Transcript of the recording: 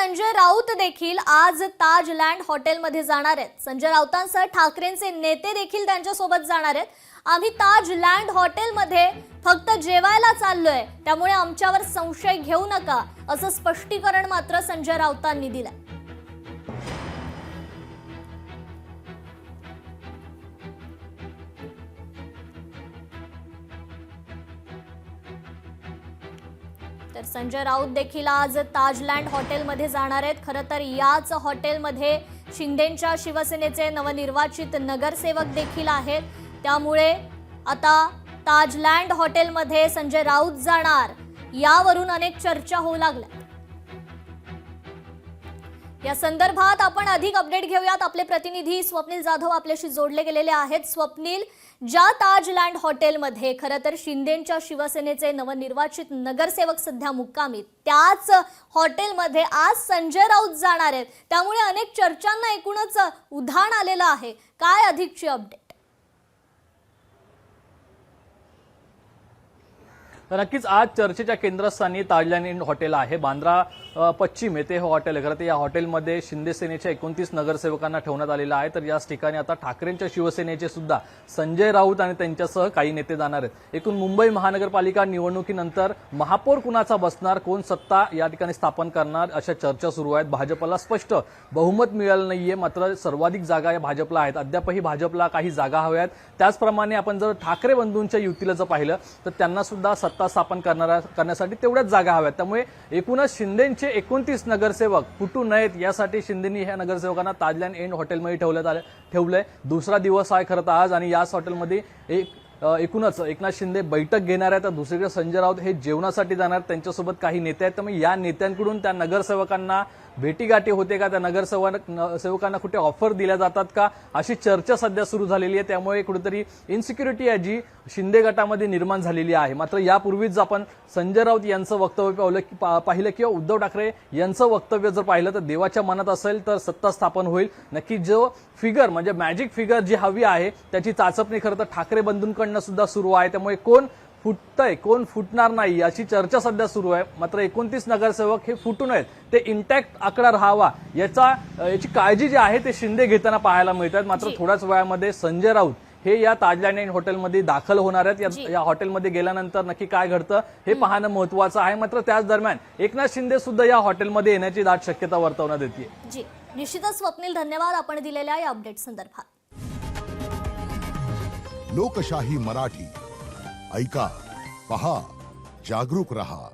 संजय राऊत देखील आज ताजलँड हॉटेलमध्ये जाणार आहेत। संजय राऊतांसह ठाकरेंचे नेते देखील त्यांच्या सोबत जाणार आहेत। आम्ही ताजलँड हॉटेलमध्ये फक्त जेवायला चाललोय, त्यामुळे आमच्यावर संशय घेऊ नका, असं स्पष्टीकरण मात्र संजय राऊतांनी दिलंय। तर संजय राऊत देखील आज ताजलँड हॉटेलमध्ये जाणार आहेत। खरं तर याच हॉटेलमध्ये शिंदेंच्या शिवसेनेचे नवनिर्वाचित नगरसेवक देखील आहेत, त्यामुळे आता ताजलँड हॉटेलमध्ये संजय राऊत जाणार, यावरून अनेक चर्चा होऊ लागल्या। या संदर्भात आपण अधिक अपडेट घेऊयात। आपले प्रतिनिधी स्वप्नील जाधव आपल्याशी जोडले गेलेले आहेत। स्वप्नील, ज्या ताजलँड हॉटेलमध्ये खरं तर शिंदेंच्या शिवसेनेचे नवनिर्वाचित नगरसेवक सध्या मुक्कामी, त्याच हॉटेलमध्ये आज संजय राऊत जाणार आहेत, त्यामुळे अनेक चर्चांना एकूणच उधाण आलेलं आहे। काय अधिकची अपडेट? नक्कीच आज चर्चेच्या केंद्रस्थानी ताजलँड हॉटेल आहे। बांद्रा पश्चिम येथे हे हॉटेल आहे। खरं तर या हॉटेलमध्ये शिंदे सेनेच्या 29 नगरसेवकांना ठेवण्यात आलेलं आहे। तर याच ठिकाणी आता ठाकरेंच्या शिवसेनेचे सुद्धा संजय राऊत आणि त्यांच्यासह काही नेते जाणार आहेत। एकूण मुंबई महानगरपालिका निवडणुकीनंतर महापौर कुणाचा बसणार, कोण सत्ता या ठिकाणी स्थापन करणार, अशा चर्चा सुरू आहेत। भाजपला स्पष्ट बहुमत मिळालं नाहीये, मात्र सर्वाधिक जागा या भाजपला आहेत। अद्यापही भाजपला काही जागा हव्यात। त्याचप्रमाणे आपण जर ठाकरे बंधूंच्या युतीला जर पाहिलं तर त्यांना सुद्धा सत्ता स्थापन करण्यासाठी तेवढ्याच जागा हव्यात। त्यामुळे एकूणच शिंदेंचे 29 नगरसेवक फुटू नयेत यासाठी शिंदेंनी ह्या नगरसेवकांना ताजलँड एंड हॉटेलमध्ये ठेवलंय। दुसरा दिवस आहे खरं तर आज, आणि याच हॉटेलमध्ये एकूणच एकनाथ शिंदे बैठक घेणार आहेत। तर दुसरीकडे संजय राऊत हे जेवणासाठी जाणार, त्यांच्यासोबत काही नेते आहेत। त्यामुळे या नेत्यांकडून त्या नगरसेवकांना भेटीगाठी होते का, त्या नगरसेवकांना कुठे ऑफर दिल्या जातात का, अशी चर्चा सध्या सुरू झालेली आहे। त्यामुळे कुठेतरी इन्सिक्युरिटी आहे जी शिंदे गटामध्ये निर्माण झालेली आहे। मात्र यापूर्वीच आपण संजय राऊत यांचं वक्तव्य पाहिलं किंवा उद्धव ठाकरे यांचं वक्तव्य जर पाहिलं तर देवाच्या मनात असेल तर सत्ता स्थापन होईल। नक्की जो फिगर म्हणजे मॅजिक फिगर जी हवी आहे त्याची चाचपणी खरं तर ठाकरे बंधूंकडनं सुद्धा सुरू आहे। त्यामुळे कोण फुटतंय कोण फुटणार नाही याची चर्चा सध्या सुरू आहे। मात्र 29 नगरसेवक हे फुटू नयेत, ते इंटॅक्ट आकडा राहावा याची काळजी जी आहे ते शिंदे घेताना पाहायला मिळतात। मात्र थोड्याच वेळामध्ये संजय राऊत हे या ताजलँड हॉटेलमध्ये दाखल होणार आहेत। या हॉटेलमध्ये गेल्यानंतर नक्की काय घडतं हे पाहणं महत्त्वाचं आहे। मात्र त्याच दरम्यान एकनाथ शिंदे सुद्धा या हॉटेलमध्ये येण्याची दाट शक्यता वर्तवण्यात येते। जी, निश्चितच स्वप्नील, धन्यवाद आपण दिलेल्या या अपडेट संदर्भात। लोकशाही मराठी ऐका, पहा, जागरूक रहा।